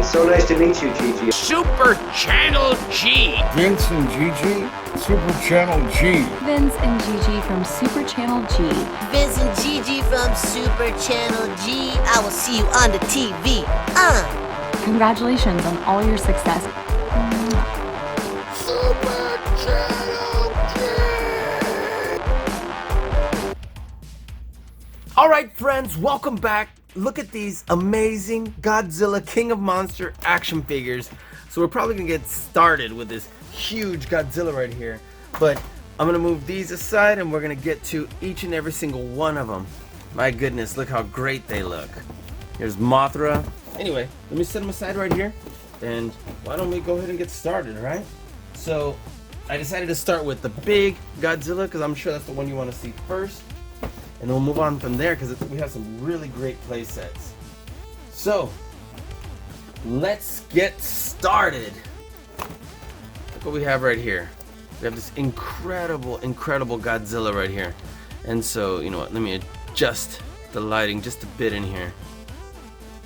So nice to meet you, Gigi. Super Channel G. Vince and Gigi, Super Channel G. Vince and Gigi from Super Channel G. Vince and Gigi from Super Channel G. I will see you on the TV. Congratulations on all your success. Super Channel G. Alright friends, welcome back. Look at these amazing Godzilla King of Monsters action figures. So we're probably gonna get started with this huge Godzilla right here. But I'm gonna move these aside and we're gonna get to each and every single one of them. My goodness, look how great they look. Here's Mothra. Anyway, let me set them aside right here. And why don't we go ahead and get started, alright? So I decided to start with the big Godzilla because I'm sure that's the one you want to see first. And then we'll move on from there because we have some really great play sets. So, let's get started. Look what we have right here. We have this incredible Godzilla right here. And so, you know what, let me adjust the lighting just a bit in here.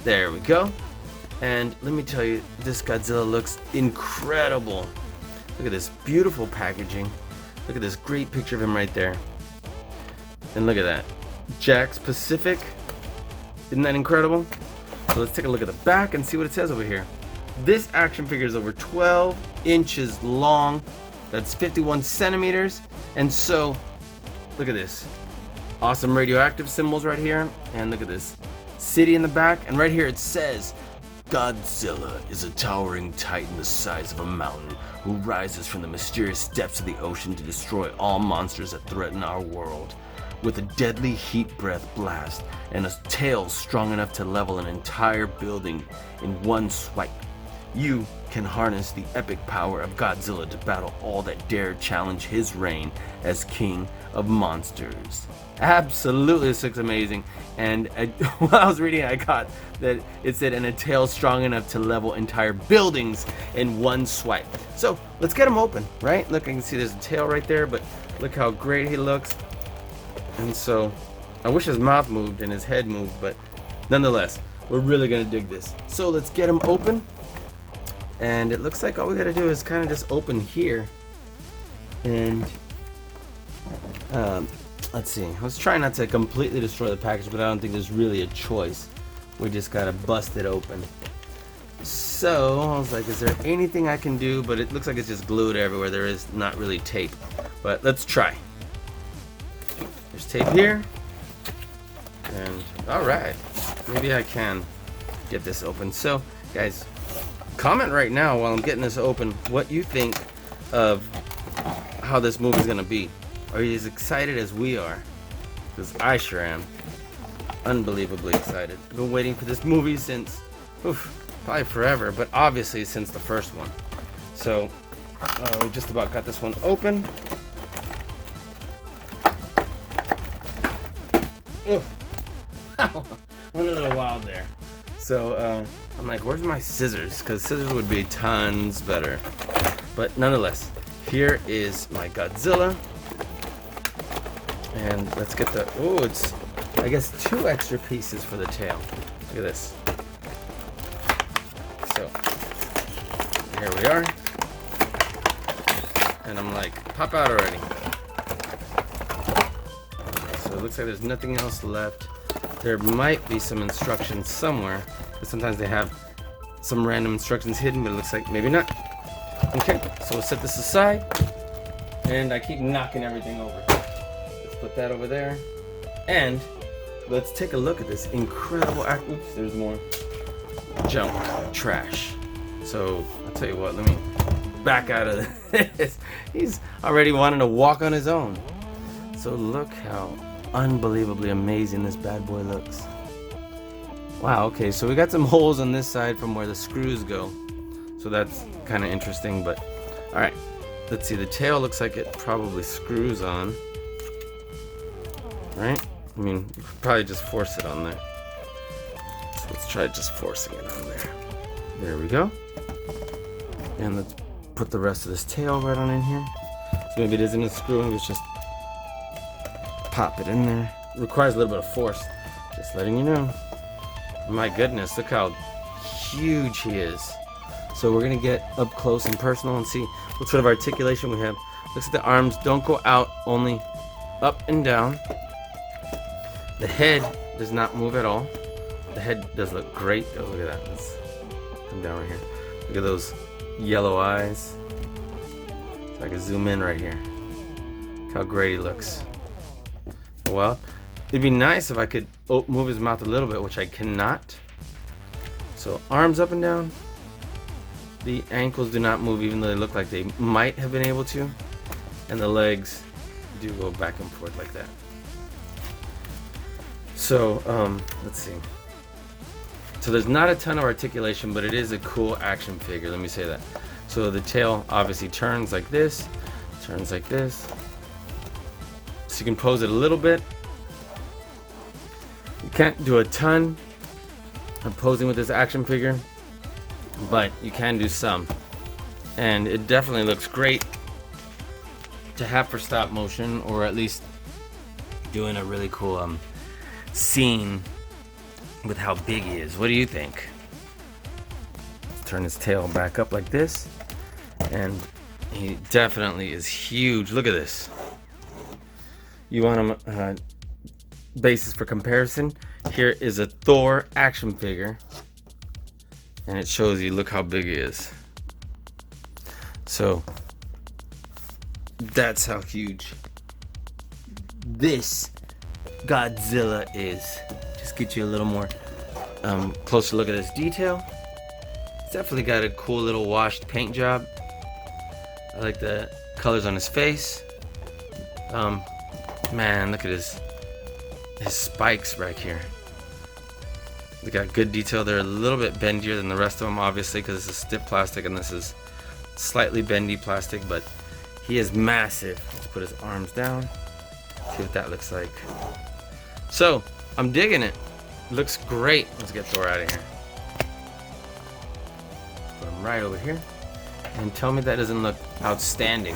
There we go. And let me tell you, this Godzilla looks incredible. Look at this beautiful packaging. Look at this great picture of him right there. And look at that, Jack's Pacific. Isn't that incredible? So let's take a look at the back and see what it says over here. This action figure is over 12 inches long. That's 51 centimeters. And so, look at this. Awesome radioactive symbols right here. And look at this city in the back. And right here it says, Godzilla is a towering titan the size of a mountain who rises from the mysterious depths of the ocean to destroy all monsters that threaten our world. With a deadly heat breath blast and a tail strong enough to level an entire building in one swipe, you can harness the epic power of Godzilla to battle all that dare challenge his reign as King of Monsters. Absolutely, this looks amazing. And while I was reading it, I caught that it said, and a tail strong enough to level entire buildings in one swipe. So let's get him open, right? Look, I can see there's a tail right there, but look how great he looks. And so, I wish his mouth moved and his head moved, but nonetheless, we're really gonna dig this. So let's get him open. And it looks like all we gotta do is kind of just open here. And, let's see. Let's try not to completely destroy the package, but I don't think there's really a choice. We just gotta bust it open. So, I was like, is there anything I can do? But it looks like it's just glued everywhere. There is not really tape. But let's try. There's tape here, and alright, maybe I can get this open. So guys, comment right now while I'm getting this open what you think of how this movie is gonna be. Are you as excited as we are? Because I sure am. Unbelievably excited. I've been waiting for this movie since probably forever, but obviously since the first one. So we just about got this one open. Went a little wild there. So I'm like, where's my scissors? Because scissors would be tons better. But nonetheless, here is my Godzilla. And let's get the, it's, I guess, 2 extra pieces for the tail. Look at this. So, here we are. And I'm like, pop out already. So it looks like there's nothing else left. There might be some instructions somewhere, but sometimes they have some random instructions hidden, but it looks like maybe not. Okay, so we'll set this aside, and I keep knocking everything over. Let's put that over there, and let's take a look at this incredible oops, there's more junk, trash. So I'll tell you what, let me back out of this. He's already wanting to walk on his own. So look how unbelievably amazing this bad boy looks. Wow, okay, so we got some holes on this side from where the screws go. So that's kind of interesting, but alright. Let's see, the tail looks like it probably screws on. Right? I mean, you could probably just force it on there. So let's try just forcing it on there. There we go. And let's put the rest of this tail right on in here. So maybe it isn't a screw, it's just pop it in there. It requires a little bit of force, just letting you know. My goodness, look how huge he is. So we're gonna get up close and personal and see what sort of articulation we have. Looks at the arms, don't go out, only up and down. The head does not move at all. The head does look great. Oh, look at that. Let's come down right here. Look at those yellow eyes. So I can zoom in right here. Look how great he looks. Well, it'd be nice if I could move his mouth a little bit, which I cannot. So arms up and down. The ankles do not move, even though they look like they might have been able to. And the legs do go back and forth like that. So, let's see. So there's not a ton of articulation, but it is a cool action figure, let me say that. So the tail obviously turns like this, turns like this. So you can pose it a little bit. You can't do a ton of posing with this action figure, but you can do some. And it definitely looks great to have for stop motion, or at least doing a really cool scene with how big he is. What do you think? Let's turn his tail back up like this, and he definitely is huge. Look at this. You want him basis for comparison? Here is a Thor action figure, and it shows you, look how big he is. So that's how huge this Godzilla is. Just get you a little more closer look at this detail. It's definitely got a cool little washed paint job. I like the colors on his face. Man, look at his spikes right here. They got good detail. They're a little bit bendier than the rest of them, obviously, because this is stiff plastic and this is slightly bendy plastic, but he is massive. Let's put his arms down. See what that looks like. So, I'm digging it. Looks great. Let's get Thor out of here. Put him right over here. And tell me that doesn't look outstanding.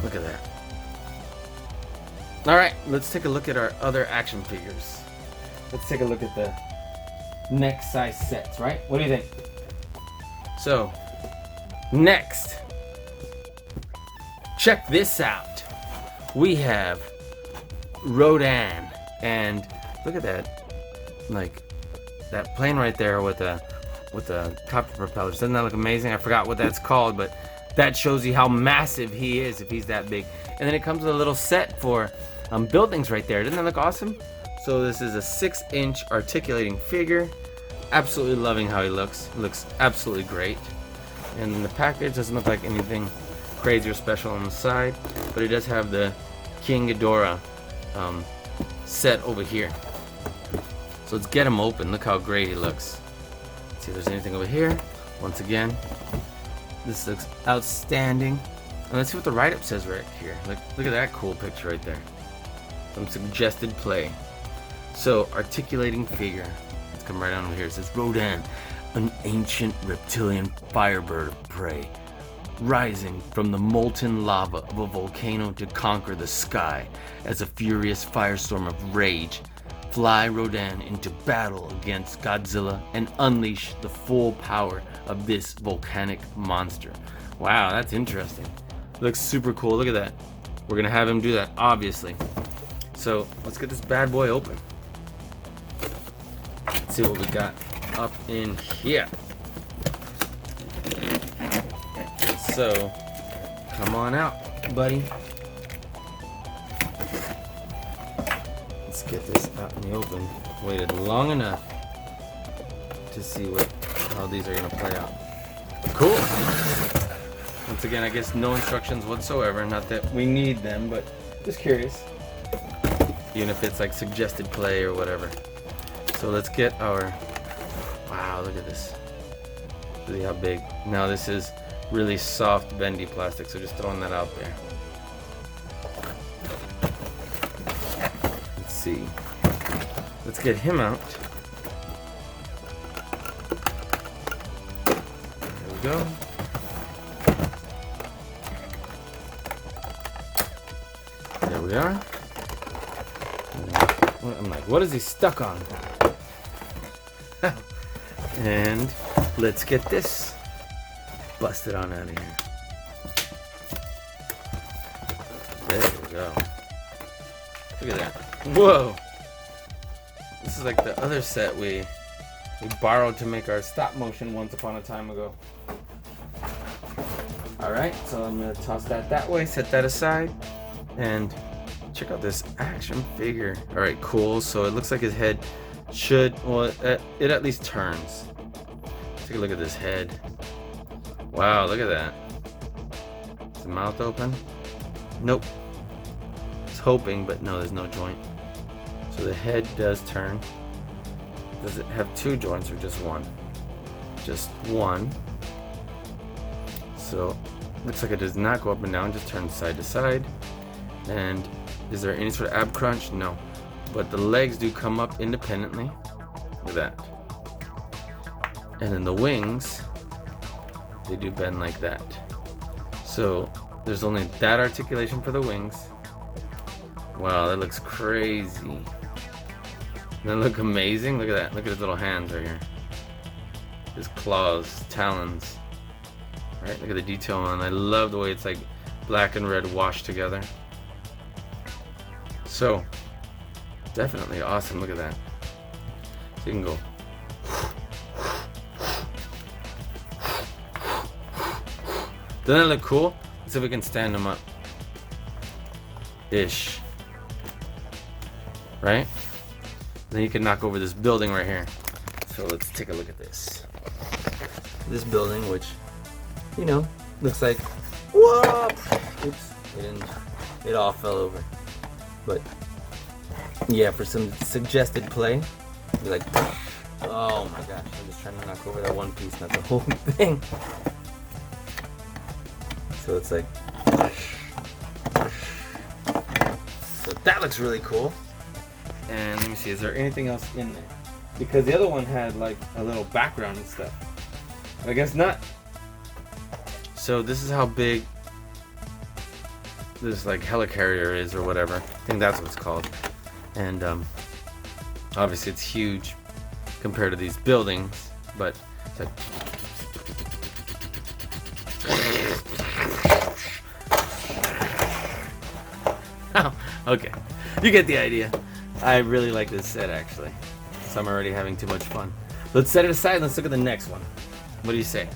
Look at that. Alright, let's take a look at our other action figures. Let's take a look at the next size sets, right? What do you think? So, next, check this out. We have Rodan, and look at that, like that plane right there with the copter propellers. Doesn't that look amazing? I forgot what that's called, but that shows you how massive he is if he's that big. And then it comes with a little set for buildings right there. Doesn't that look awesome? So this is a 6-inch articulating figure. Absolutely loving how he looks. Looks absolutely great. And the package doesn't look like anything crazy or special on the side, but it does have the King Ghidorah set over here. So let's get him open. Look how great he looks. Let's see if there's anything over here. Once again, this looks outstanding. And let's see what the write-up says right here. Look at that cool picture right there. Some suggested play. So, articulating figure. Let's come right on over here. It says Rodan, an ancient reptilian firebird of prey, rising from the molten lava of a volcano to conquer the sky. As a furious firestorm of rage, fly Rodan into battle against Godzilla and unleash the full power of this volcanic monster. Wow, that's interesting. Looks super cool. Look at that. We're gonna have him do that, obviously. So let's get this bad boy open. Let's see what we got up in here. So come on out, buddy. Let's get this out in the open. Waited long enough to see how these are gonna play out. Cool. Once again, I guess no instructions whatsoever. Not that we need them, but just curious. Even if it's like suggested play or whatever. So let's get our, wow, look at this. See how big. Now this is really soft, bendy plastic, so just throwing that out there. Let's see. Let's get him out. There we go. There we are. I'm like, what is he stuck on? And let's get this busted on out of here. There we go. Look at that. Whoa! This is like the other set we borrowed to make our stop motion once upon a time ago. Alright, so I'm going to toss that way, set that aside, and check out this action figure. Alright, cool. So it looks like his head should, well, it at least turns. Take a look at this head. Wow, look at that. Is the mouth open? Nope. It's hoping, but no, there's no joint. So the head does turn. Does it have two joints or just one? Just one. So looks like it does not go up and down, just turns side to side. And is there any sort of ab crunch? No. But the legs do come up independently. Look at that. And then the wings, they do bend like that. So there's only that articulation for the wings. Wow, that looks crazy. Doesn't that look amazing? Look at that. Look at his little hands right here. His claws, talons. Right? Look at the detail on it. I love the way it's like black and red washed together. So, definitely awesome. Look at that. So you can go. Doesn't that look cool? Let's see if we can stand him up. Ish. Right? Then you can knock over this building right here. So let's take a look at this. This building, which, you know, looks like, whoop! Oops, it all fell over. But yeah, for some suggested play, be like, oh my gosh, I'm just trying to knock over that one piece, not the whole thing. So it's like, so that looks really cool. And let me see, is there anything else in there? Because the other one had like a little background and stuff. I guess not. So this is how big this like helicarrier is or whatever. I think that's what it's called. And obviously it's huge compared to these buildings, but it's like oh, okay. You get the idea. I really like this set actually. So I'm already having too much fun. Let's set it aside. Let's look at the next one. What do you say?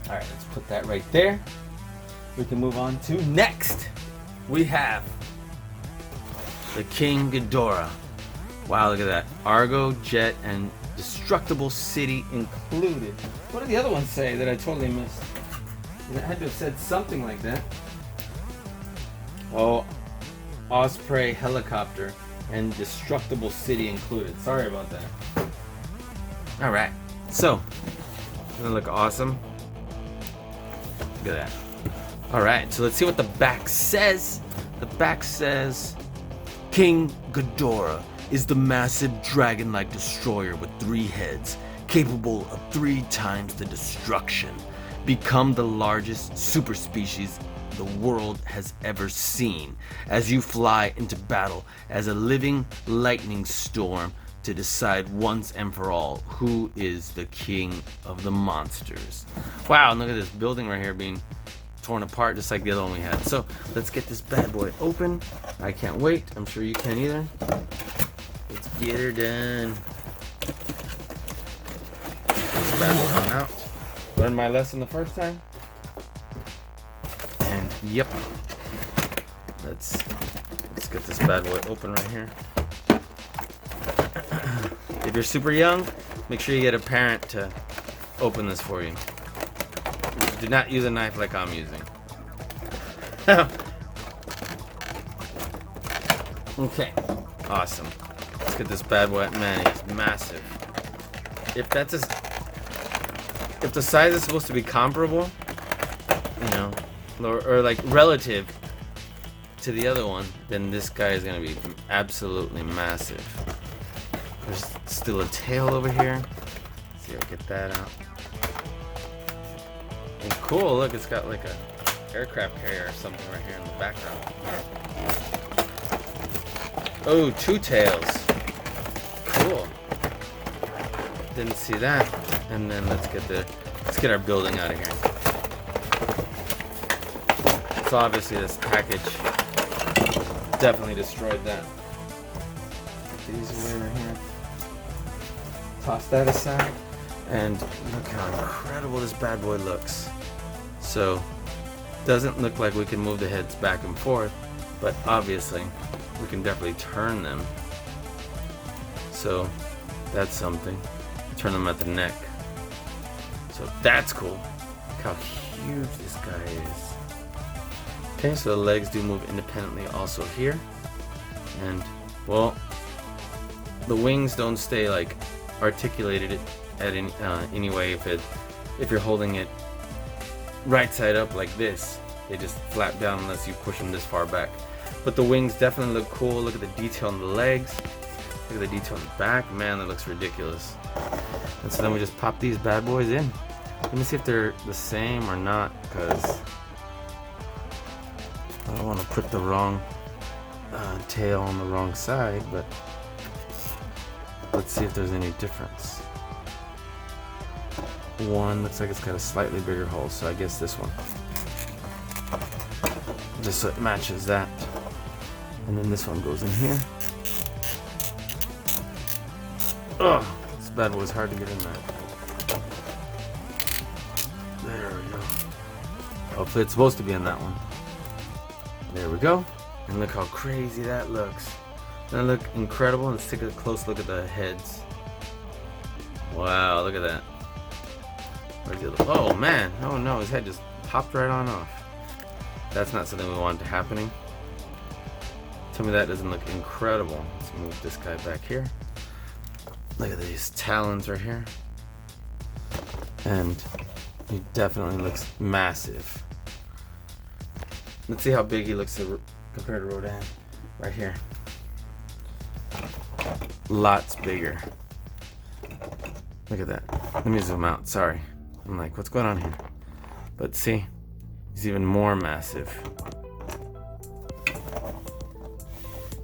All right, let's put that right there. We can move on to next. We have the King Ghidorah. Wow, look at that. Argo, jet, and destructible city included. What did the other ones say that I totally missed? It had to have said something like that. Oh, Osprey helicopter and destructible city included. Sorry about that. All right, so gonna look awesome. Look at that. All right, so let's see what the back says. The back says, King Ghidorah is the massive dragon-like destroyer with 3 heads, capable of 3 times the destruction. Become the largest super species the world has ever seen as you fly into battle as a living lightning storm to decide once and for all who is the king of the monsters. Wow, and look at this building right here being torn apart just like the other one we had. So let's get this bad boy open. I can't wait. I'm sure you can either. Let's get her done. This bad boy on out. Learned my lesson the first time. And yep. Let's get this bad boy open right here. If you're super young, make sure you get a parent to open this for you. Do not use a knife like I'm using. Okay, awesome. Let's get this bad boy. Man, he's massive. If the size is supposed to be comparable, you know, or like relative to the other one, then this guy is gonna be absolutely massive. There's still a tail over here. Let's see if I get that out. And cool, look, it's got like a aircraft carrier or something right here in the background. Oh, 2 tails. Cool. Didn't see that. And then let's get our building out of here. So obviously this package definitely destroyed that. Put these away right here. Toss that aside. And look how incredible this bad boy looks. So, doesn't look like we can move the heads back and forth, but obviously we can definitely turn them. So, that's something. Turn them at the neck. So that's cool. Look how huge this guy is. Okay, so the legs do move independently also here. And, well, the wings don't stay like articulated at any way if you're holding it right side up like this. They just flap down unless you push them this far back. But the wings definitely look cool. Look at the detail on the legs. Look at the detail on the back. Man, that looks ridiculous. And so then we just pop these bad boys in. Let me see if they're the same or not, because I don't want to put the wrong tail on the wrong side, but let's see if there's any difference. One looks like it's got a slightly bigger hole, so I guess this one. Just so it matches that. And then this one goes in here. Ugh, this bad boy's hard to get in there. There we go. Hopefully it's supposed to be in that one. There we go. And look how crazy that looks. Doesn't that look incredible? Let's take a close look at the heads. Wow, look at that. Where's the other? Oh man, oh no, his head just popped right on off. That's not something we want to happening. Tell me that doesn't look incredible. Let's move this guy back here. Look at these talons right here. And he definitely looks massive. Let's see how big he looks compared to Rodan. Right here. Lots bigger. Look at that. Let me zoom out. Sorry. I'm like, what's going on here? But see, he's even more massive.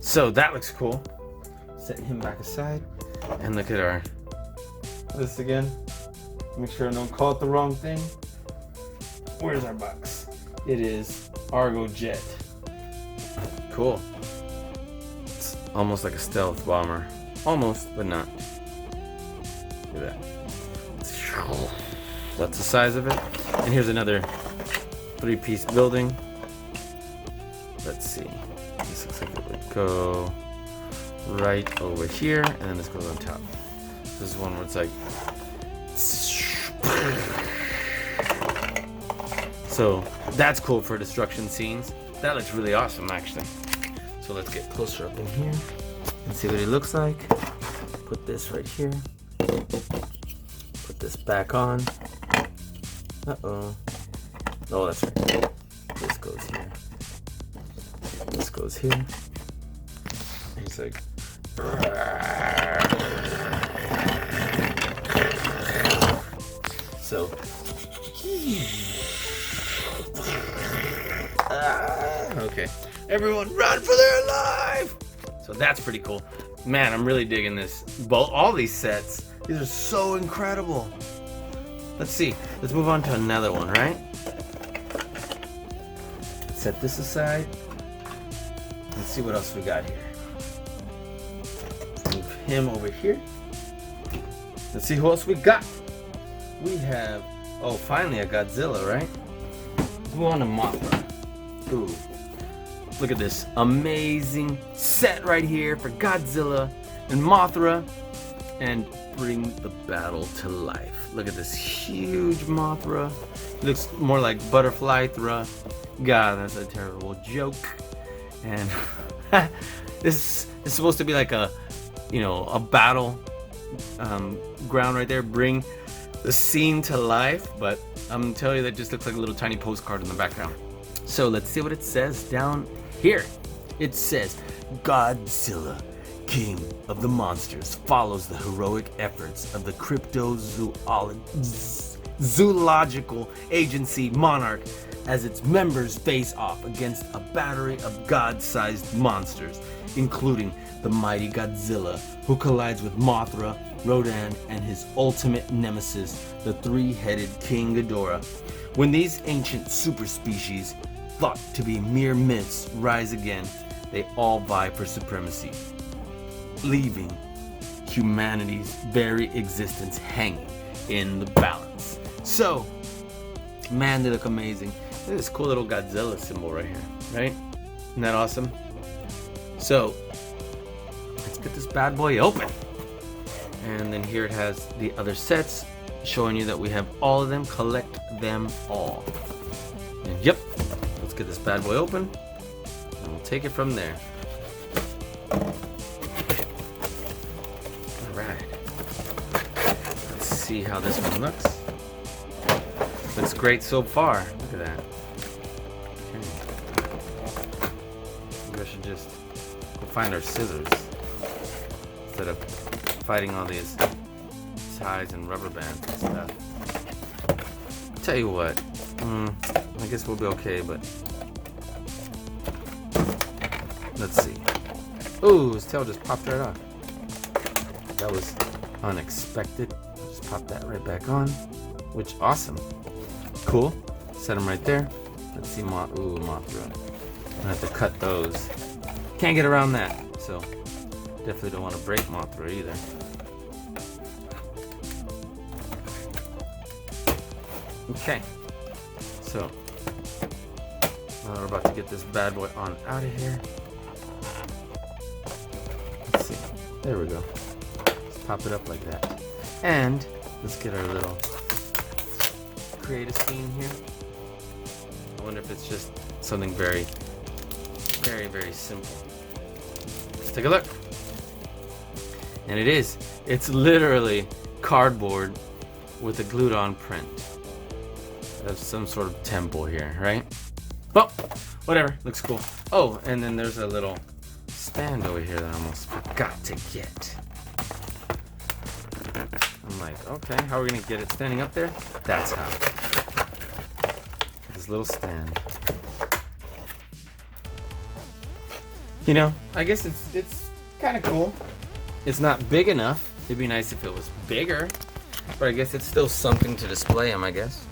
So that looks cool. Set him back aside. And look at this again. Make sure I don't call it the wrong thing. Where's our box? It is Argo Jet. Cool. It's almost like a stealth bomber. Almost, but not. Look at that. That's the size of it. And here's another 3-piece building. Let's see. This looks like it would go right over here, and then this goes on top. This is one where it's like. So that's cool for destruction scenes. That looks really awesome, actually. So let's get closer up in here and see what it looks like. Put this right here. Put this back on. Uh-oh. Oh, that's right. This goes here. This goes here. It's like. So. Okay. Everyone run for their life! So that's pretty cool. Man, I'm really digging this. All these sets. These are so incredible. Let's see. Let's move on to another one, right? Let's set this aside. Let's see what else we got here. Move him over here. Let's see who else we got. We have, oh, finally a Godzilla, right? Let's move on to Mothra. Ooh. Look at this amazing set right here for Godzilla and Mothra. And bring the battle to life. Look at this huge Mothra. Looks more like Butterfly Thra. God, that's a terrible joke. And this is supposed to be like a battle ground right there. Bring the scene to life. But I'm telling you, that just looks like a little tiny postcard in the background. So let's see what it says down here. It says, Godzilla, King of the Monsters, follows the heroic efforts of the Cryptozoological Agency Monarch as its members face off against a battery of god-sized monsters, including the mighty Godzilla, who collides with Mothra Rodan, and his ultimate nemesis, the three-headed King Ghidorah. When these ancient super species, thought to be mere myths, rise again, they all vie for supremacy, leaving humanity's very existence hanging in the balance. So, man, they look amazing. Look at this cool little Godzilla symbol right here, right? Isn't that awesome? So, let's get this bad boy open. And then here it has the other sets, showing you that we have all of them. Collect them all. And yep, let's get this bad boy open, and we'll take it from there. Alright. Let's see how this one looks. Looks great so far. Look at that. Okay. Maybe I should just go find our scissors instead of fighting all these ties and rubber bands and stuff. Tell you what, I guess we'll be okay, but let's see. Ooh, his tail just popped right off. That was unexpected. Just pop that right back on, which awesome. Cool. Set him right there. Let's see, Mothra. I have to cut those. Can't get around that, so definitely don't want to break Mothra either. Okay, so now we're about to get this bad boy on out of here. Let's see. There we go. Let's pop it up like that. And let's get our little create a scene here. I wonder if it's just something very, very, very simple. Let's take a look. And it is. It's literally cardboard with a glued on print of some sort of temple here, right? Well, whatever. Looks cool. Oh, and then there's a little stand over here that I almost forgot to get. I'm like, okay, how are we gonna get it standing up there? That's how. This little stand. You know, I guess it's kind of cool. It's not big enough. It'd be nice if it was bigger, but I guess it's still something to display him, I guess.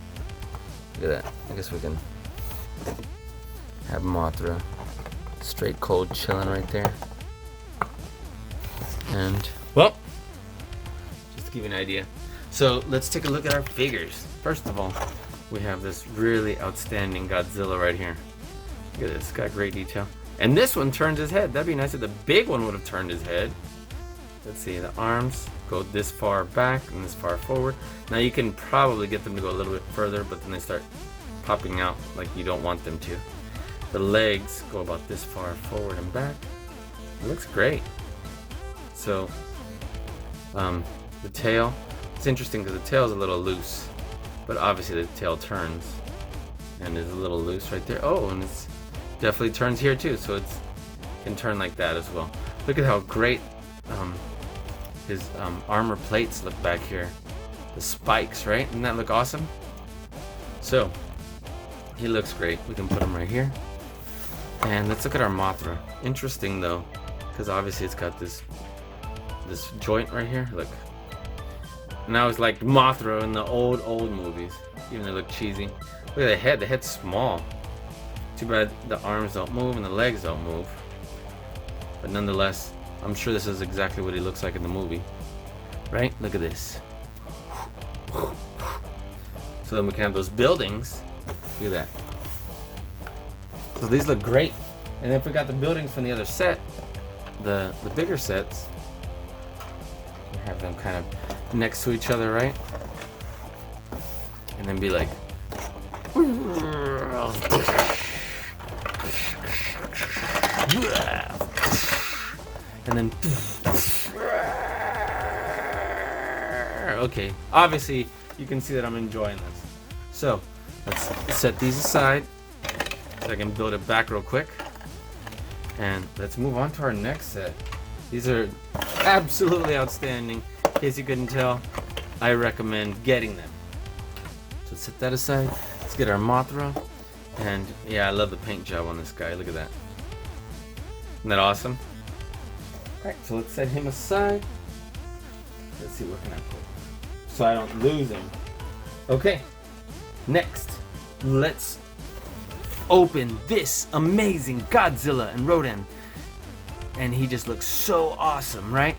Look at that. I guess we can have Mothra straight cold chilling right there. And, well, just to give you an idea. So let's take a look at our figures. First of all, we have this really outstanding Godzilla right here. Look at this, it's got great detail. And this one turns his head. That'd be nice if the big one would have turned his head. Let's see, the arms go this far back and this far forward. Now you can probably get them to go a little bit further, but then they start popping out like you don't want them to. The legs go about this far forward and back. It looks great. So, the tail, it's interesting because the tail is a little loose, but obviously the tail turns and is a little loose right there. Oh, and it's definitely turns here too, so it's can turn like that as well. Look at how great his armor plates look back here. The spikes, right? Doesn't that look awesome? So, he looks great. We can put him right here. And let's look at our Mothra. Interesting though, because obviously it's got this joint right here. Look. And I was like Mothra in the old movies, even though they look cheesy. Look at the head. The head's small. Too bad the arms don't move and the legs don't move. But nonetheless, I'm sure this is exactly what he looks like in the movie. Right? Look at this. So then we can have those buildings. Look at that. So these look great. And if we got the buildings from the other set, the bigger sets, we have them kind of next to each other, right? And then be like, and then okay, obviously you can see that I'm enjoying this. So let's set these aside so I can build it back real quick, and let's move on to our next set. These are absolutely outstanding. In case you couldn't tell, I recommend getting them. So set that aside. Let's get our Mothra. And yeah, I love the paint job on this guy. Look at that. Isn't that awesome? Alright, so let's set him aside. Let's see, what can I put so I don't lose him. Okay, next, let's open this amazing Godzilla and Rodan. And he just looks so awesome, right?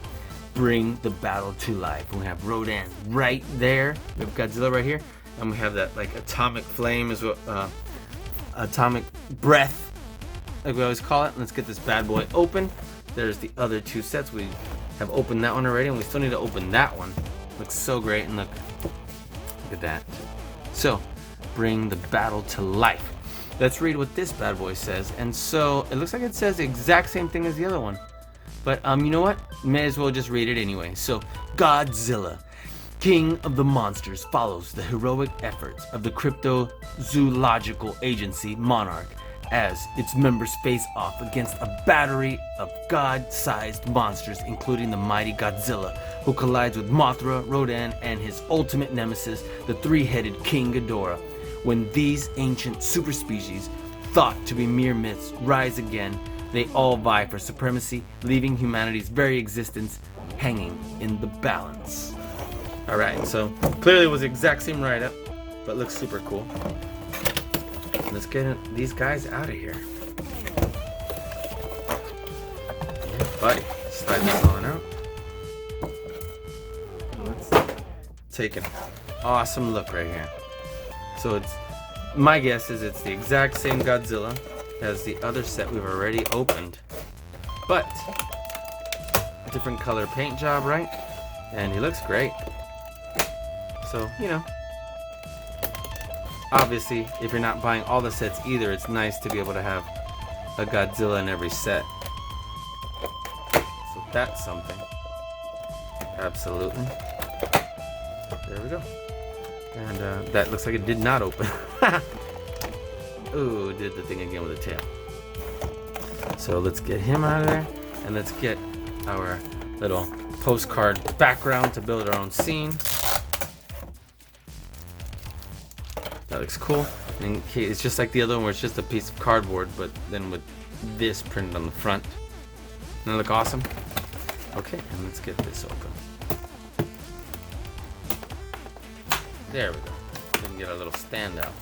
Bring the battle to life. We have Rodan right there. We have Godzilla right here. And we have that like atomic flame, is what atomic breath, like we always call it. Let's get this bad boy open. There's the other two sets. We have opened that one already, and we still need to open that one. Looks so great, and look at that. So, bring the battle to life. Let's read what this bad boy says. And so it looks like it says the exact same thing as the other one. But you know what? May as well just read it anyway. So, Godzilla, King of the Monsters, follows the heroic efforts of the cryptozoological agency Monarch as its members face off against a battery of god-sized monsters, including the mighty Godzilla, who collides with Mothra, Rodan, and his ultimate nemesis, the three-headed King Ghidorah. When these ancient superspecies, thought to be mere myths, rise again, they all vie for supremacy, leaving humanity's very existence hanging in the balance. Alright, so clearly it was the exact same write-up, but looks super cool. Let's get these guys out of here. Yeah, buddy. Slide this on out. Let's take an awesome look right here. So it's, my guess is it's the exact same Godzilla as the other set we've already opened, but different color paint job, right? And he looks great. So, you know, obviously, if you're not buying all the sets either, it's nice to be able to have a Godzilla in every set. So that's something. Absolutely. There we go. And that looks like it did not open. Ooh, did the thing again with the tail. So let's get him out of there, and let's get our little postcard background to build our own scene. That looks cool. And it's just like the other one where it's just a piece of cardboard, but then with this printed on the front. Doesn't that look awesome? Okay, and let's get this open. There we go. We can get our little stand out.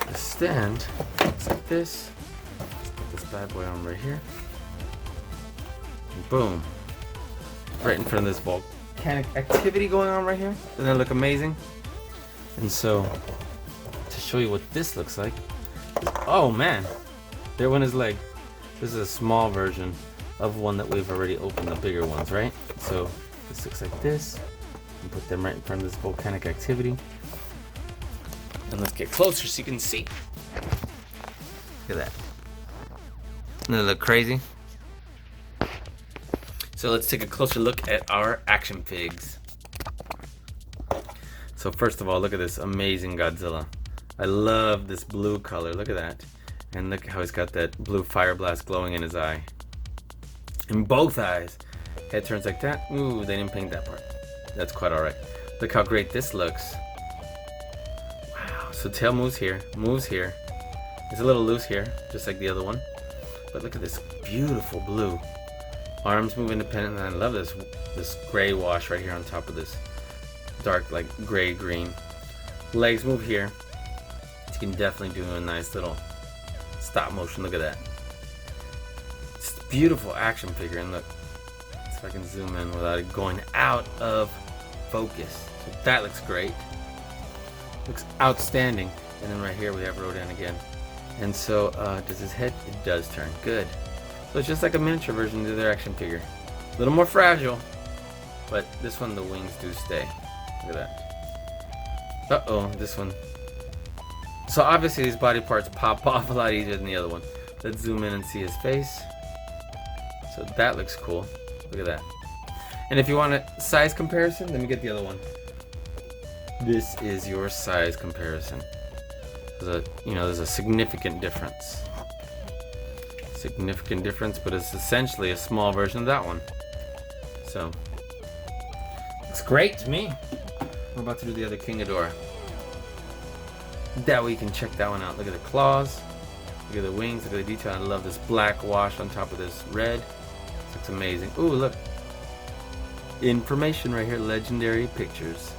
The stand looks like this. Put this bad boy on right here. And boom. Right in front of this volcanic activity going on right here. Doesn't that look amazing? And so, to show you what this looks like. Oh man, there went his leg. This is a small version of one that we've already opened, the bigger ones, right? So this looks like this. And put them right in front of this volcanic activity. And let's get closer so you can see. Look at that. Doesn't that look crazy? So let's take a closer look at our action figs. So first of all, look at this amazing Godzilla. I love this blue color. Look at that. And look how he's got that blue fire blast glowing in his eye. In both eyes. Head turns like that. Ooh, they didn't paint that part. That's quite alright. Look how great this looks. Wow. So tail moves here. Moves here. It's a little loose here, just like the other one. But look at this beautiful blue. Arms move independently. I love this gray wash right here on top of this dark, like gray green. Legs move here. You can definitely do a nice little stop motion. Look at that. It's a beautiful action figure. And look, if I can zoom in without it going out of focus. So that looks great. Looks outstanding. And then right here we have Rodan again. And so, does his head? It does turn. Good. So it's just like a miniature version of their action figure. A little more fragile, but this one, the wings do stay. Look at that. Uh-oh, this one. So obviously these body parts pop off a lot easier than the other one. Let's zoom in and see his face. So that looks cool. Look at that. And if you want a size comparison, let me get the other one. This is your size comparison. There's a significant difference. Significant difference, but it's essentially a small version of that one. So, looks great to me. We're about to do the other King Ghidorah. That way you can check that one out. Look at the claws. Look at the wings. Look at the detail. I love this black wash on top of this red. This looks amazing. Ooh, look. Information right here, legendary pictures.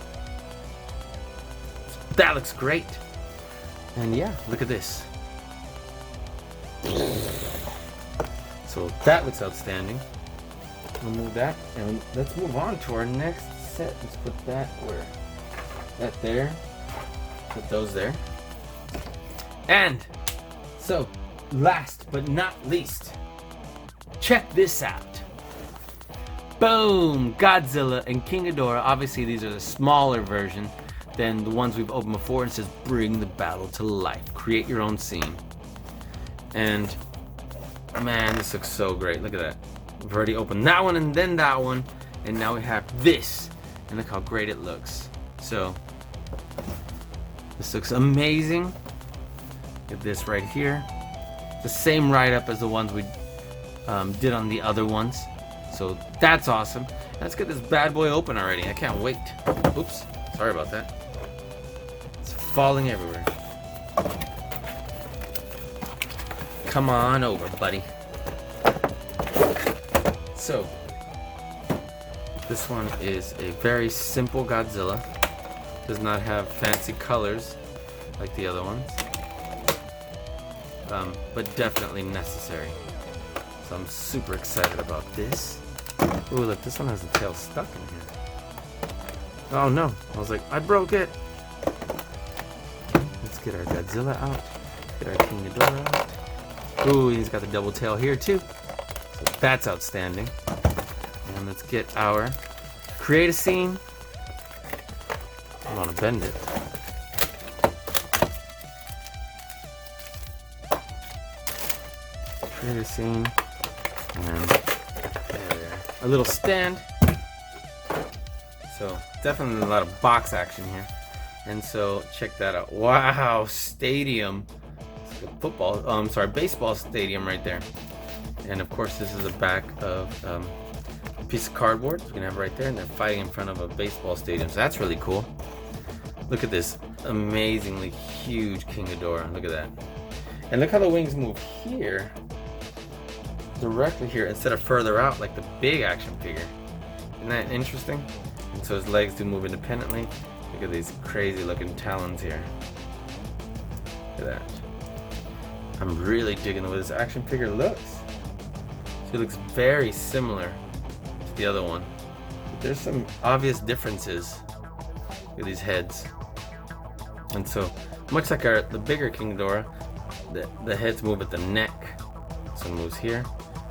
That looks great. And yeah, look at this. So that looks outstanding. We'll move that, and let's move on to our next set. Let's put that where? That there. Put those there. And so, last but not least, check this out. Boom! Godzilla and King Ghidorah. Obviously, these are the smaller version than the ones we've opened before. It says, bring the battle to life. Create your own scene. And, man, this looks so great. Look at that. We've already opened that one and then that one. And now we have this. And look how great it looks. So, this looks amazing. Look at this right here. The same write-up as the ones we did on the other ones. So that's awesome. Let's get this bad boy open already. I can't wait. Oops, sorry about that. It's falling everywhere. Come on over, buddy. So, this one is a very simple Godzilla. Does not have fancy colors like the other ones. But definitely necessary. So I'm super excited about this. Ooh, look, this one has the tail stuck in here. Oh no, I was like, I broke it. Let's get our Godzilla out. Get our King Ghidorah out. Ooh, he's got the double tail here too. So that's outstanding. And let's get our create a scene. I want to bend it. Create a scene. And there we are. A little stand. So definitely a lot of box action here. And so check that out. Wow, stadium. It's like a football, baseball stadium right there. And of course this is the back of a piece of cardboard you can have right there, and they're fighting in front of a baseball stadium. So that's really cool. Look at this amazingly huge King Ghidorah. Look at that. And look how the wings move here. Directly here instead of further out like the big action figure. Isn't that interesting? And so his legs do move independently. Look at these crazy looking talons here. Look at that. I'm really digging the way this action figure looks. So it looks very similar to the other one. But there's some obvious differences with these heads. And so much like the bigger King Ghidorah, the heads move at the neck. This one moves here.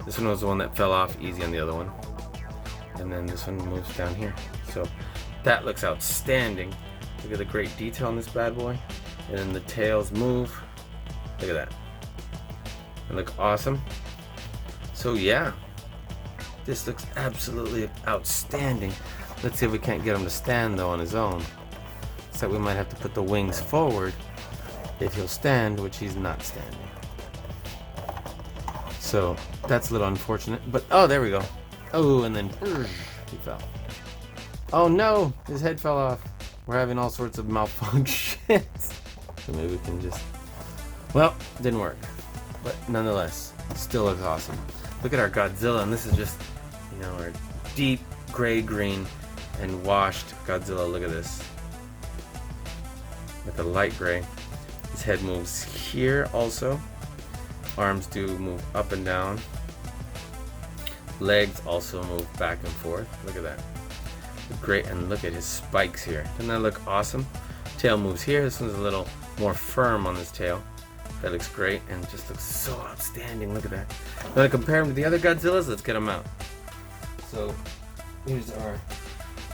This one was the one that fell off easy on the other one. And then this one moves down here. So that looks outstanding. Look at the great detail on this bad boy. And then the tails move. Look at that. They look awesome. So yeah, this looks absolutely outstanding. Let's see if we can't get him to stand though on his own. So we might have to put the wings forward if he'll stand, which he's not standing. So that's a little unfortunate, but oh, there we go. Oh, and then he fell. Oh no, his head fell off. We're having all sorts of malfunctions. So maybe we can just, well, didn't work. But nonetheless, still looks awesome. Look at our Godzilla, and this is just, you know, our deep gray green and washed Godzilla. Look at this. With the light gray. His head moves here also. Arms do move up and down. Legs also move back and forth. Look at that. Great, and look at his spikes here. Doesn't that look awesome? Tail moves here. This one's a little more firm on this tail. That looks great and just looks so outstanding. Look at that. I'm gonna compare him to the other Godzillas. Let's get them out. So here's our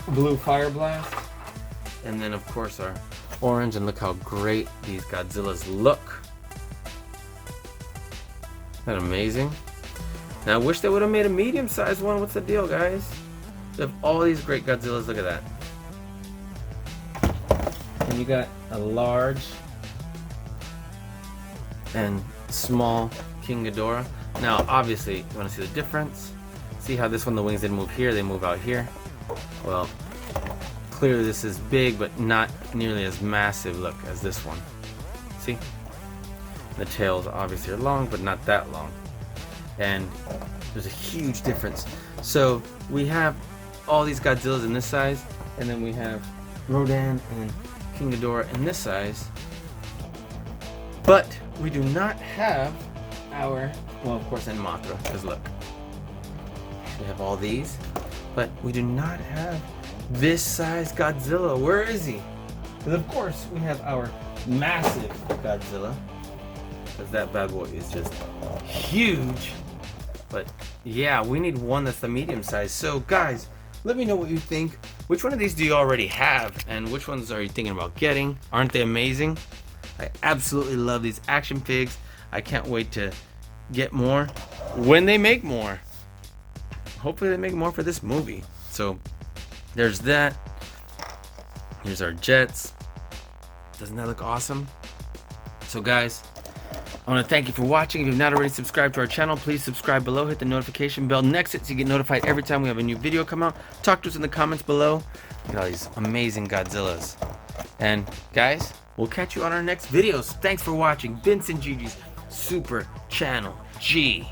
blue fire blast, and then of course our orange. And look how great these Godzillas look. Isn't that amazing? Now I wish they would have made a medium-sized one. What's the deal, guys? They have all these great Godzillas. Look at that. And you got a large and small King Ghidorah. Now obviously you want to see the difference. See how this one, the wings didn't move here, they move out here. Well, clearly this is big, but not nearly as massive look as this one. See? The tails obviously are long, but not that long. And There's a huge difference. So we have all these Godzillas in this size, and then we have Rodan and King Ghidorah in this size. But we do not have our, well, of course, and Mothra, because look. We have all these, but we do not have this size Godzilla. Where is he? Because of course we have our massive Godzilla, because that bad boy is just huge. But yeah, we need one that's the medium size. So guys, let me know what you think. Which one of these do you already have, and which ones are you thinking about getting? Aren't they amazing? I absolutely love these action figures. I can't wait to get more when they make more. Hopefully they make more for this movie. So there's that. Here's our jets. Doesn't that look awesome? So guys, I want to thank you for watching. If you've not already subscribed to our channel, please subscribe below. Hit the notification bell next to it so you get notified every time we have a new video come out. Talk to us in the comments below. Look at all these amazing Godzillas. And guys, we'll catch you on our next videos. Thanks for watching Vince and Gigi's Super Channel G.